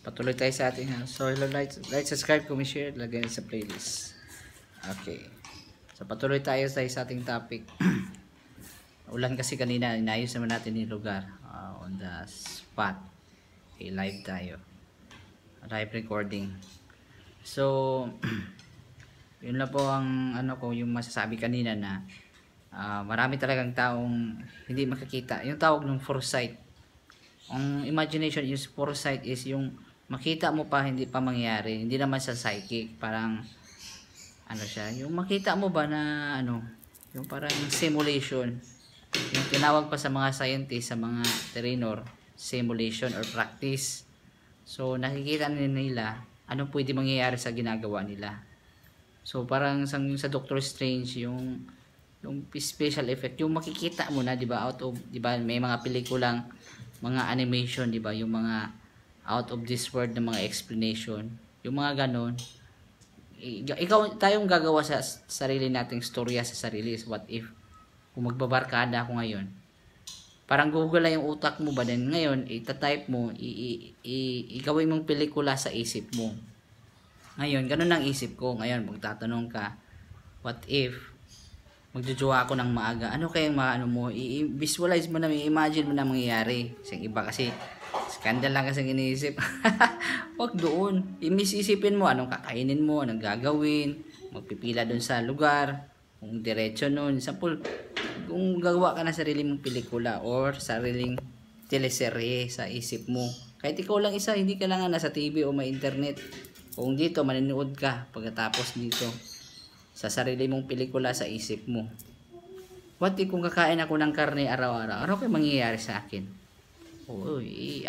Patuloy tayo sa ating so hello, like, subscribe, comment, share, lagay sa playlist. Okay. So patuloy tayo sa ating topic. Ulan kasi kanina, inayos naman natin yung lugar on the spot. Okay, live tayo. Live recording. So yun lang po ang ano ko, yung masasabi kanina na marami talagang taong hindi makikita. Yung tawag ng foresight. Ang imagination is foresight is yung makita mo pa hindi pa mangyari, hindi naman sa psychic, parang ano siya, yung makita mo ba na ano, yung parang simulation, yung tinawag pa sa mga scientist, sa mga trainer, simulation or practice. So nakikita nila ano pwede mangyayari sa ginagawa nila. So parang sa Doctor Strange, yung special effect, yung makikita mo na, 'di ba, out of, 'di ba, may mga pelikulang mga animation, 'di ba, yung mga out of this world na mga explanation, yung mga ganon. Tayong gagawa sa sarili nating storya sa sarili. What if kung magbabarkada ako ngayon, parang Google lang yung utak mo ba, then ngayon ita-type mo, igawin mong pelikula sa isip mo. Ngayon ganon ang isip ko. Ngayon magtatanong ka, what if magjujuwa ako ng maaga, ano kayang ano mo, i-visualize mo na, i-imagine mo na mangyayari. Isang iba kasi scandal lang kasi iniisip. Wag doon, isipin mo anong kakainin mo, anong gagawin, magpipila doon sa lugar, kung diretso noon. Example, kung gagawa ka na sarili mong pelikula or sariling teleserye sa isip mo, kahit ikaw lang isa, hindi ka lang nasa TV o may internet. Kung dito maninood ka, pagkatapos dito sa sarili mong pelikula sa isip mo, what if kung kakain ako ng karne araw-araw, ano kayo mangyayari sa akin?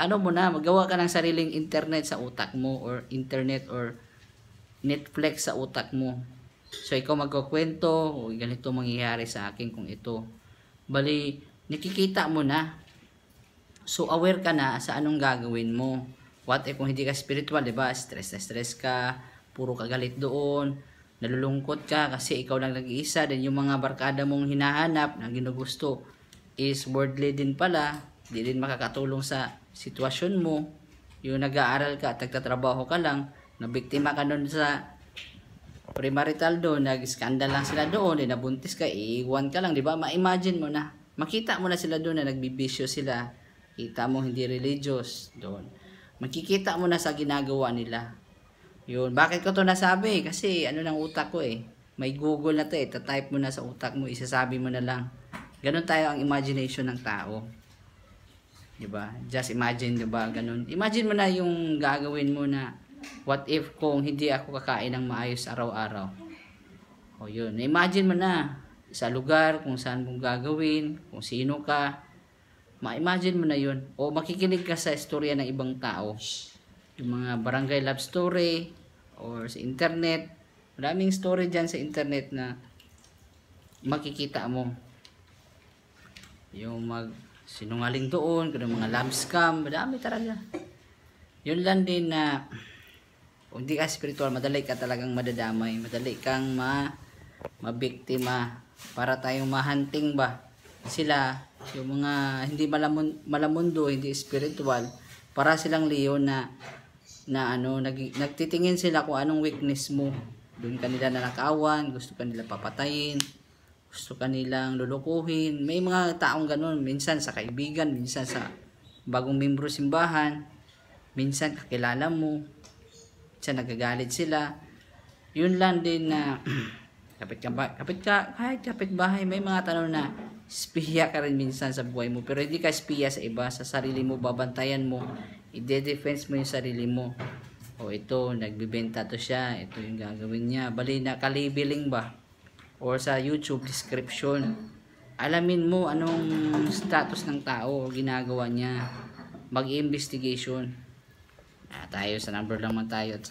Ano mo na, magawa ka ng sariling internet sa utak mo, or internet or Netflix sa utak mo. So ikaw magkukwento, ganito mangyayari sa akin kung ito. Bali, nakikita mo na. So aware ka na sa anong gagawin mo. What if kung hindi ka spiritual, 'di ba? Stress na stress ka, puro kagalit doon, nalulungkot ka kasi ikaw lang nag-iisa, din yung mga barkada mong hinahanap na ginugusto is worldly din pala, di din makakatulong sa sitwasyon mo. Yung nag-aaral ka at nagtatrabaho ka lang, nabiktima ka doon sa premarital doon, nag-scandal lang sila doon, nabuntis ka, iiwan ka lang, di ba? Ma-imagine mo na, makita mo na sila doon na nagbibisyo sila, kita mo hindi religious doon, makikita mo na sa ginagawa nila. Yun, bakit ko to nasabi? Kasi ano ng utak ko may Google na to type mo na sa utak mo, isasabi mo na lang. Ganon tayo ang imagination ng tao. 'Di ba? Just imagine, 'di ba? Ganon. Imagine mo na yung gagawin mo na, what if kung hindi ako kakain ng maayos araw-araw. O yun, imagine mo na sa lugar kung saan mong gagawin, kung sino ka. Ma-imagine mo na yun. O makikinig ka sa istorya ng ibang tao. Yung mga barangay love story or sa internet, maraming story dyan sa internet na makikita mo. Yung sinungaling doon, kung mga love scam, madami talaga. Yun lang din na kung hindi ka spiritual, madali ka talagang madadamay, madali kang mabiktima. Para tayong mahanting ba sila, yung mga hindi malamundo, hindi spiritual, para silang leon na nagtitingin sila kung anong weakness mo. Doon kanila nanakawan, gusto kanila papatayin, gusto kanilang lulukuhin. May mga taong ganun, minsan sa kaibigan, minsan sa bagong membro simbahan, minsan kakilala mo, minsan nagagalit sila. Yun lang din na kahit kapitbahay, may mga tanong na spiya ka rin minsan sa buhay mo, pero hindi ka spiya sa iba, sa sarili mo, babantayan mo, i-defense mo yung sarili mo. O ito, nagbibenta to siya, ito yung gagawin niya. Bali na kalibiling ba? Or sa YouTube description, alamin mo anong status ng tao o ginagawa niya. Mag-investigation. Tayo sa number lang man tayo at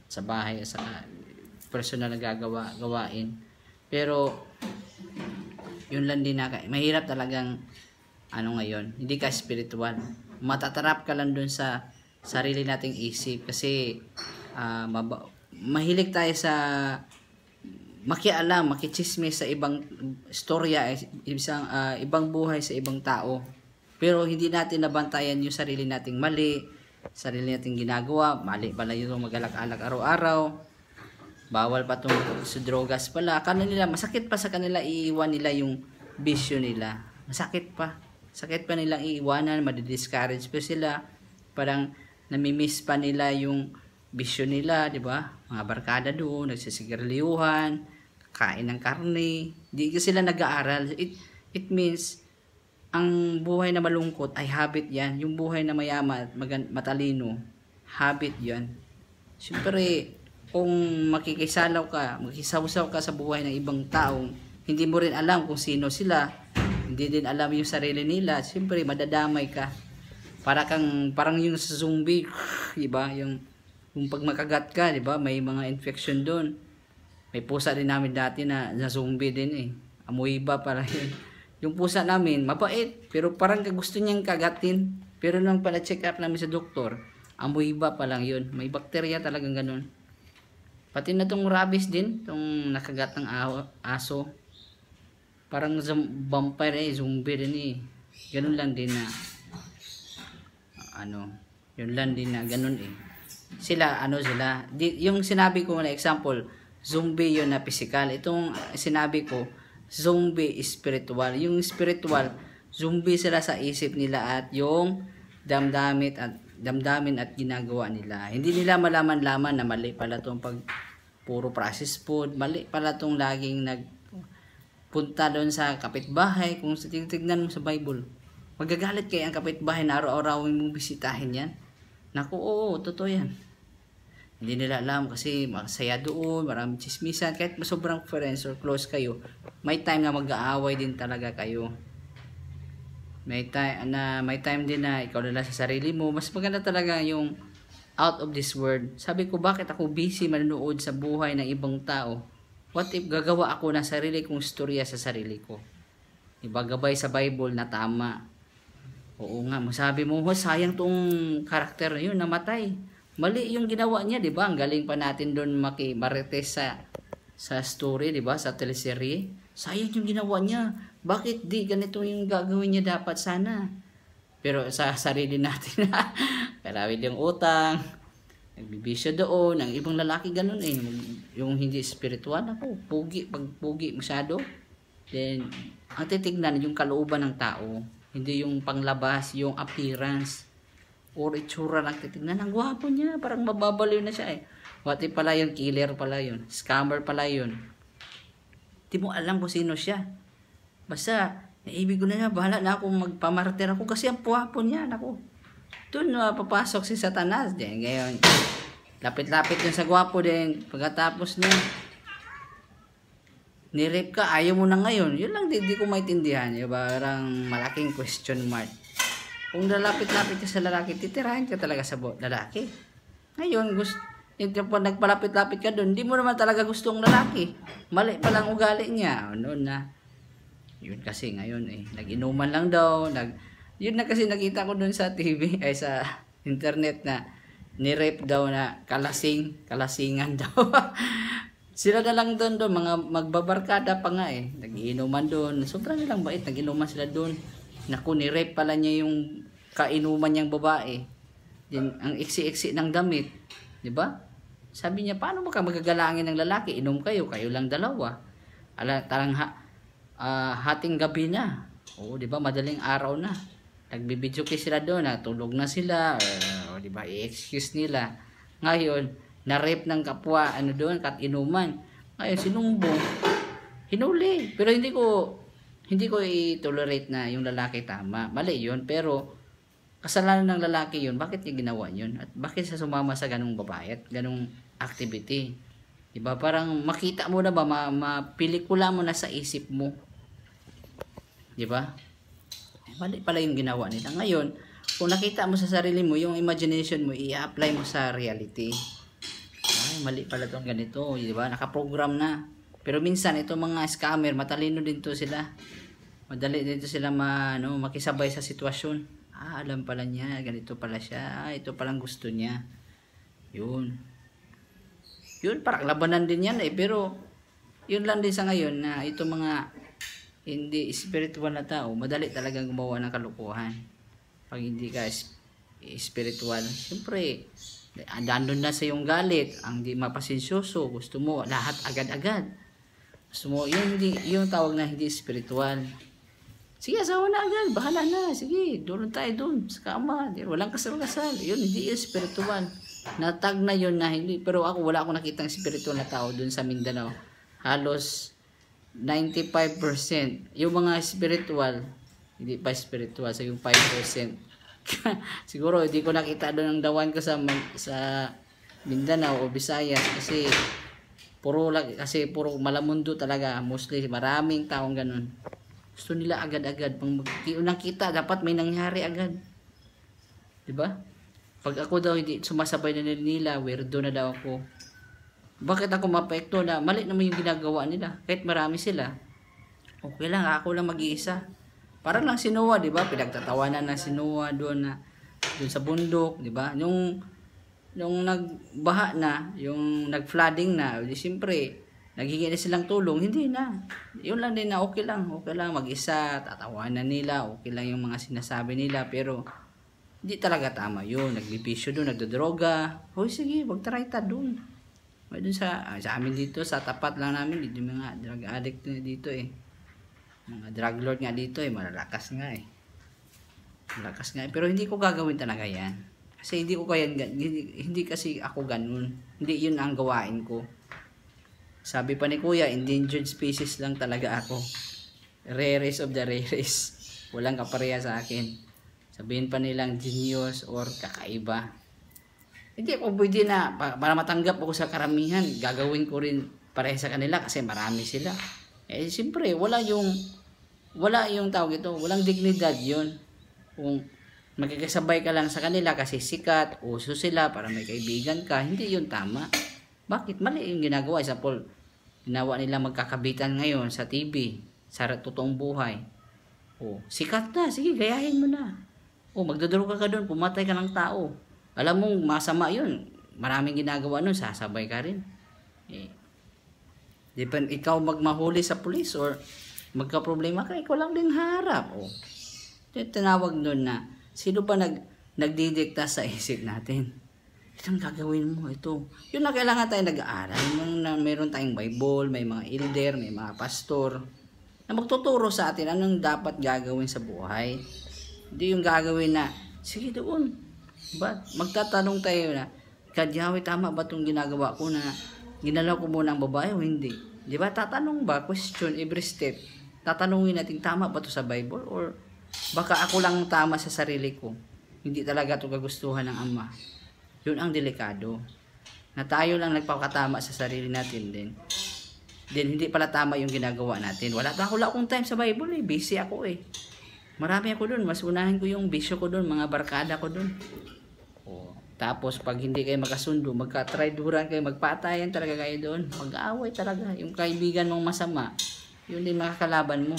sa bahay, sa personal na gawain. Pero yun lang din mahirap talagang ngayon, hindi ka spiritual, matatarap ka lang dun sa sarili nating isip kasi mahilig tayo sa makialam, makichismis sa ibang istorya, ibang buhay sa ibang tao, pero hindi natin nabantayan yung sarili nating mali, sarili nating ginagawa. Mali pala yung mag-alak-alak araw-araw. Bawal pa itong sa drogas pala. Kanila, masakit pa sa kanila iiwan nila yung bisyo nila. Masakit pa. Sakit pa nilang iiwanan, madidiscourage pa sila. Parang namimiss pa nila yung bisyo nila, di ba? Mga barkada doon, nagsisigariliyuhan, kain ng karne. Di ka sila nag-aaral. It means, ang buhay na malungkot ay habit yan. Yung buhay na mayaman at matalino, habit yan. Siyempre, kung makikisalaw ka, makisawsaw ka sa buhay ng ibang tao, hindi mo rin alam kung sino sila, hindi din alam yung sarili nila, siyempre madadamay ka. Parang yung sa zombie, di ba? Yung pag makagat ka, di ba? May mga infection doon. May pusa din namin dati na zombie din eh. Amoeba para yun. Yung pusa namin, mabait, pero parang gusto niyang kagatin. Pero nung pala check up namin sa doktor, amoeba pa lang yun. May bakterya talagang ganun. Pati na tong rabies din, tong nakagat ng aso. Parang vampire zombie din eh. Ganun lang din na yun lang din na ganun eh. Sila yung sinabi ko na example, zombie yun na physical. Itong sinabi ko, zombie spiritual. Yung spiritual, zombie sila sa isip nila at yung damdamin at ginagawa nila. Hindi nila malaman-laman na mali pala itong puro processed food. Mali pala itong laging nagpunta doon sa kapitbahay. Kung titignan mo sa Bible, magagalit kayo ang kapitbahay na araw-araw mong bisitahin yan. Naku, oo, totoo yan. Hindi nila alam kasi masaya doon, maraming chismisan. Kahit sobrang friends or close kayo, may time na mag-aaway din talaga kayo. May time din na ikaw nila sa sarili mo. Mas maganda talaga yung out of this world. Sabi ko, bakit ako busy manonood sa buhay ng ibang tao? What if gagawa ako ng sarili kong istorya sa sarili ko? Diba, gabay sa Bible na tama. Oo nga, masabi mo, sayang tong karakter na yun, namatay. Mali yung ginawa niya, di ba? Ang galing pa natin doon marites sa story, di ba? Sa teleserye. Sayang yung ginawa niya. Bakit di ganito yung gagawin niya dapat sana? Pero sa sarili natin, karawid yung utang, nagbibisyo doon, ang ibang lalaki ganun eh. Yung hindi spiritual, ako, pag pugi masyado. Then, ang titignan yung kalooban ng tao. Hindi yung panglabas, yung appearance or itsura lang titignan. Ang gwapo niya, parang mababaliw na siya eh. What if pala yun, killer pala yun, scammer pala yun. Di mo alam kung sino siya. Basta, naibig ko na niya, bahala na akong magpamartir ako kasi ang gwapo niya, naku. Doon papasok si Satanas. Then, ngayon, lapit-lapit yun sa gwapo din. Pagkatapos niya, ni-rape ka, ayaw mo na ngayon. Yun lang, di ko maintindihan. Yung parang malaking question mark. Kung lalapit-lapit ka sa lalaki, titirahin ka talaga sa lalaki. Ngayon, nagpalapit-lapit ka doon, di mo naman talaga gustong lalaki. Mali palang ugali niya. Noon na. Yun kasi ngayon eh. Nag-inuman lang daw. Yun na kasi nakita ko doon sa TV, ay sa internet na ni-rape daw na kalasingan daw. Sila na lang doon, mga magbabarkada pa nga eh. Nag-iinuman doon. Sobrang nilang bait, nag-inuman sila doon. Naku, ni-rape pala niya yung kainuman niyang babae. Din, ang iksi-iksi ng damit. Diba? Sabi niya, paano mo ka magagalangin ng lalaki? Inom kayo lang dalawa. Tarang hating gabi na. Oo, diba? Madaling araw na. Nagbibidyo kayo sila doon, natulog na sila. Diba? I-excuse nila. Ngayon, na-rape ng kapwa, doon, kat-inuman. Ngayon, sinumbong. Hinuli. Pero hindi ko i-tolerate na yung lalaki tama. Mali yun, pero kasalanan ng lalaki yun. Bakit niya ginawa yun? At bakit siya sumama sa ganung babae at ganung activity? Diba? Parang makita mo na ba, mapelikula mo na sa isip mo. Diba? Mali pala yung ginawa nila. Ngayon, kung nakita mo sa sarili mo, yung imagination mo, i-apply mo sa reality. Ay, mali pala itong ganito, di ba? Nakaprogram na. Pero minsan, itong mga scammer, matalino din to sila. Madali din to sila makisabay sa sitwasyon. Alam pala niya, ganito pala siya. Ito palang gusto niya. Yun. Yun, parang labanan din yan eh. Pero, yun lang din sa ngayon na itong mga hindi spiritual na tao, madali talagang gumawa ng kalukuhan. Pag hindi ka spiritual. Siyempre, andun na sa yung galit, ang di mapasensyoso, gusto mo lahat agad-agad. Gusto mo, yung tawag na hindi spiritual. Sige, asawa na agad, bahala na. Sige, doon tayo doon, sa kama. Walang kasal-kasal. Yun, hindi yung spiritual. Natag na yun na hindi. Pero ako, wala akong nakitang spiritual na tao doon sa Mindanao. Halos 95%. Yung mga spiritual, hindi pa spiritual, so yung 5%. Siguro, hindi ko nakita doon ang dawan ko sa Mindanao o Visayas kasi puro malamundo talaga. Mostly, maraming taong ganun. Gusto nila agad-agad. Pag unang kita, dapat may nangyari agad. Diba? Pag ako daw hindi sumasabay na nila, weirdo na daw ako. Bakit ako mapekto na mali naman yung ginagawa nila? Kahit marami sila. Okay lang, ako lang mag-iisa. Parang lang si Noah, diba? Pinagtatawanan na si Noah doon sa bundok, diba? Nung nagbaha na, yung nag-flooding na, di siyempre, naghingi na silang tulong, hindi na. Yun lang din na okay lang mag-isa, tatawanan nila, okay lang yung mga sinasabi nila, pero hindi talaga tama yun. Nagbibisyo doon, nagdodroga. Hoy, sige, magtry ta doon. Doon sa amin dito, sa tapat lang namin, dito mga drug addict dito eh. Mga drug lord nga dito eh, malalakas nga eh. Malakas nga eh. Pero hindi ko gagawin talaga yan. Kasi hindi kasi ako ganun. Hindi yun ang gawain ko. Sabi pa ni Kuya, endangered species lang talaga ako. Rarest of the rarest. Walang kapareha sa akin. Sabihin pa nilang genius or kakaiba. Hindi ako pwede na, para matanggap ako sa karamihan, gagawin ko rin pareha sa kanila kasi marami sila. Eh siyempre, wala yung tawag ito, walang dignidad yun. Kung magkakasabay ka lang sa kanila kasi sikat, uso sila para may kaibigan ka, hindi yun tama. Bakit? Mali yung ginagawa. Example, ginawa nila magkakabitan ngayon sa TV, sa totoong buhay. O, sikat na, sige, gayahin mo na. O, magdodroga ka doon, pumatay ka ng tao. Alam mong masama yun. Maraming ginagawa nun, sasabay ka rin. Eh, ikaw magmahuli sa pulis or magka-problema ka, ikaw lang din harap. O, tinawag nun na, sino ba nagdidikta sa isip natin? Itong gagawin mo, ito. Yun na kailangan tayo nag-aaral. Meron tayong Bible, may mga elder, may mga pastor, na magtuturo sa atin anong dapat gagawin sa buhay. Hindi yung gagawin na, sige doon. Magtatanong tayo na, Kadyawi, tama ba itong ginagawa ko na ginalaw ko muna ang babae o hindi? Di ba? Tatanong ba? Question every step. Tatanungin natin, tama ba ito sa Bible? Or baka ako lang tama sa sarili ko. Hindi talaga ito kagustuhan ng Ama. Yun ang delikado. Na tayo lang nagpapakatama sa sarili natin din. Then hindi pala tama yung ginagawa natin. Wala akong time sa Bible eh. Busy ako eh. Marami ako dun. Mas unahin ko yung bisyo ko dun. Mga barkada ko dun. Tapos pag hindi kayo magkasundo, magka-try-duran kayo, magpatayan talaga kayo doon. Mag-aaway talaga. Yung kaibigan mong masama, yun din makakalaban mo.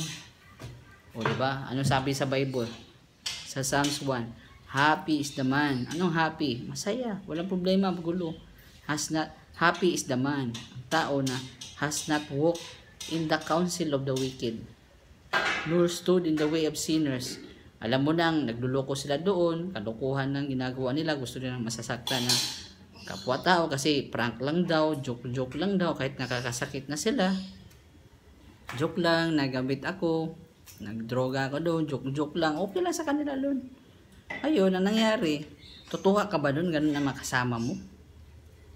O diba? Ano sabi sa Bible? Sa Psalms 1, happy is the man. Anong happy? Masaya. Walang problema, magulo. Happy is the man. Ang tao na has not walked in the counsel of the wicked, nor stood in the way of sinners. Alam mo nang nagluloko sila doon, kalukuhan ng ginagawa nila, gusto nilang masasaktan ng kapwa-tao kasi prank lang daw, joke lang daw, kahit nakakasakit na sila. Joke lang, nagamit ako, nagdroga ako doon, joke lang, okay lang sa kanila doon. Ayun, ang nangyari, tutuwa ka ba doon, ganun na makasama mo?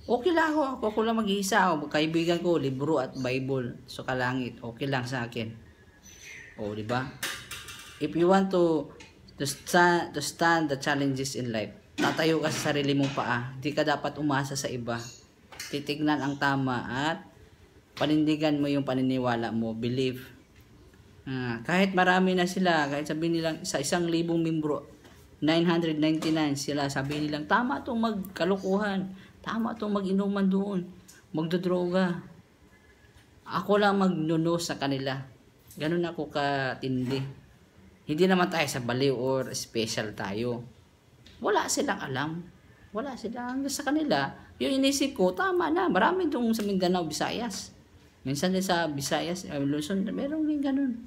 Okay lang ako lang mag-iisa, kaibigan ko, libro at Bible, so kalangit, okay lang sa akin. O, di ba? If you want to stand the challenges in life, tatayo ka sa sarili mong paa. Hindi ka dapat umasa sa iba. Titignan ang tama at panindigan mo yung paniniwala mo. Believe. Kahit marami na sila, kahit sabihin nilang sa 1,000 membro, 999 sila, sabihin nilang tama itong magkalukuhan, tama itong mag-inuman doon, magdodroga. Ako lang magnuno sa kanila. Ganun ako katindi. Hindi naman tayo sa baliw or special tayo. Wala silang alam. Wala silang sa kanila. Yung inisip ko, tama na. Marami itong sa Mindanao, Visayas. Minsan din sa Visayas, Luzon, meron din ganun.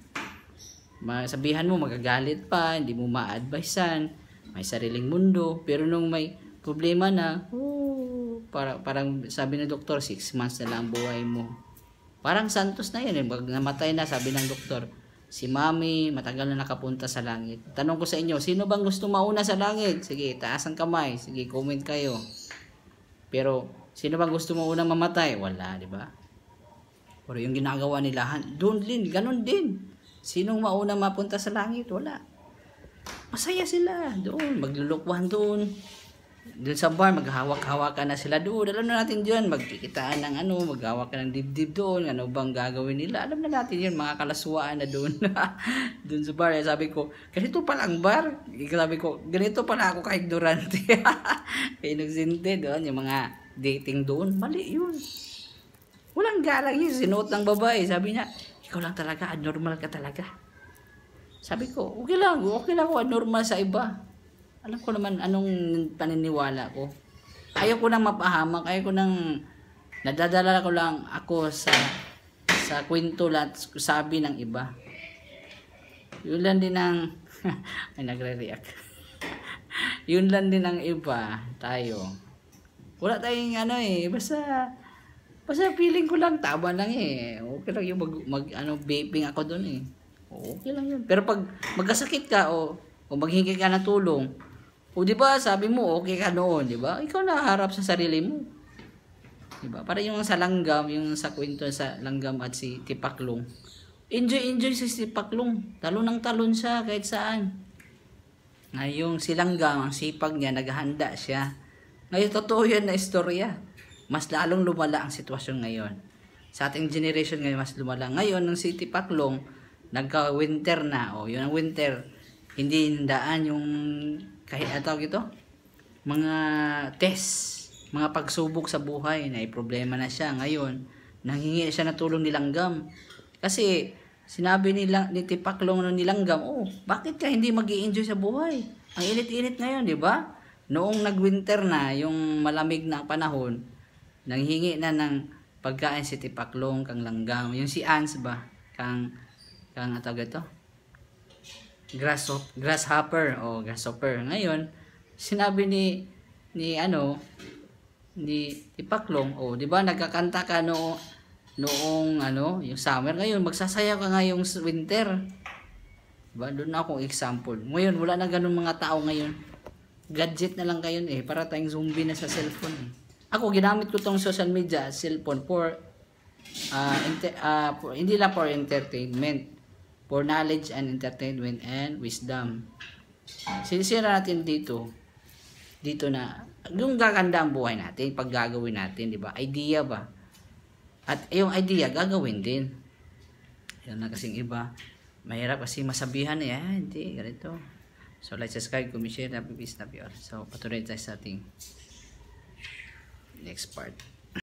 Sabihan mo, magagalit pa, hindi mo ma-advisean. may sariling mundo. Pero nung may problema na, parang sabi ng doktor, 6 months na lang ang buhay mo. Parang santos na yan. Pag namatay na, sabi ng doktor, si Mami, matagal na nakapunta sa langit. Tanong ko sa inyo, sino bang gusto mauna sa langit? Sige, taas ang kamay. Sige, comment kayo. Pero, sino bang gusto maunang mamatay? Wala, di ba? Pero yung ginagawa nila, doon din, ganun din. Sinong maunang mapunta sa langit? Wala. Masaya sila doon, maglulukwan doon. Doon sa bar, maghawak-hawakan na sila doon. Alam na natin yun, magkikitaan ng maghawak ka ng dibdib doon. Ano bang gagawin nila? Alam na natin yun, mga kalaswaan na doon. Doon sa bar, sabi ko, ganito pala ang bar. Sabi ko, ganito pala ako ka-ignorante. Inugsinte doon, yung mga dating doon. Mali yun. Walang galang yun, sinuot ng babae. Sabi niya, ikaw lang talaga, abnormal ka talaga. Sabi ko, okay lang ako abnormal sa iba. Alam ko naman anong paniniwala ko. Ayaw ko nang mapahamak, ayaw ko nang nadadala ko lang ako sa kwento at sabi ng iba. Yun lang din ang ay nagre-react. Yun lang din ang iba, tayo. Wala tayong basta feeling ko lang tama lang Okay lang yung vaping ako doon Okay lang yun. Pero pag magkasakit ka o maghingi ka ng tulong, di ba sabi mo okay ka noon, di ba? Ikaw naharap sa sarili mo. Di ba? Para yung sa langgam, yung sa kwento sa langgam at si Tipaklong. Enjoy si Tipaklong. Talon ng talon siya kahit saan. Ngayong si langgam, ang sipag niya, naghahanda siya. Ngayon totoo yan na istorya. Mas lalong lumala ang sitwasyon ngayon. Sa ating generation ngayon, mas lumala. Ngayon, ng si Tipaklong, nagka-winter na. Yun ang winter. Hindi hindaan yung, kahit tawag ito, mga test, mga pagsubok sa buhay na problema na siya. Ngayon, nanghingi siya ng tulong ni Langgam. Kasi, sinabi ni Tipaklong ni Langgam, bakit ka hindi mag-i-enjoy sa buhay? Ang init-init ngayon, di ba? Noong nag-winter na, yung malamig na panahon, nanghingi na ng pagkain si Tipaklong kang Langgam. Yung si Ans ba? Kang atawag ito? Grasshopper. Grasshopper. Ngayon, sinabi ni Tipaklong, di ba nagkakanta ka noong yung summer. Ngayon, magsasayaw ka ngayong winter. Diba? Doon na akong example. Ngayon, wala na ganun mga tao ngayon. Gadget na lang kayo para tayong zombie na sa cellphone Ako, ginamit ko tong social media, cellphone, for hindi lang for entertainment, for knowledge and entertainment and wisdom. Sinisira natin dito na yung gaganda ang buhay natin pag gagawin natin, di ba? Idea ba? At yung idea gagawin din. Yan na kasing iba. Mahirap kasi masabihan hindi, ganito. So, like, subscribe, comment, share, happy peace, happy all. So, patuloy tayo sa ating next part.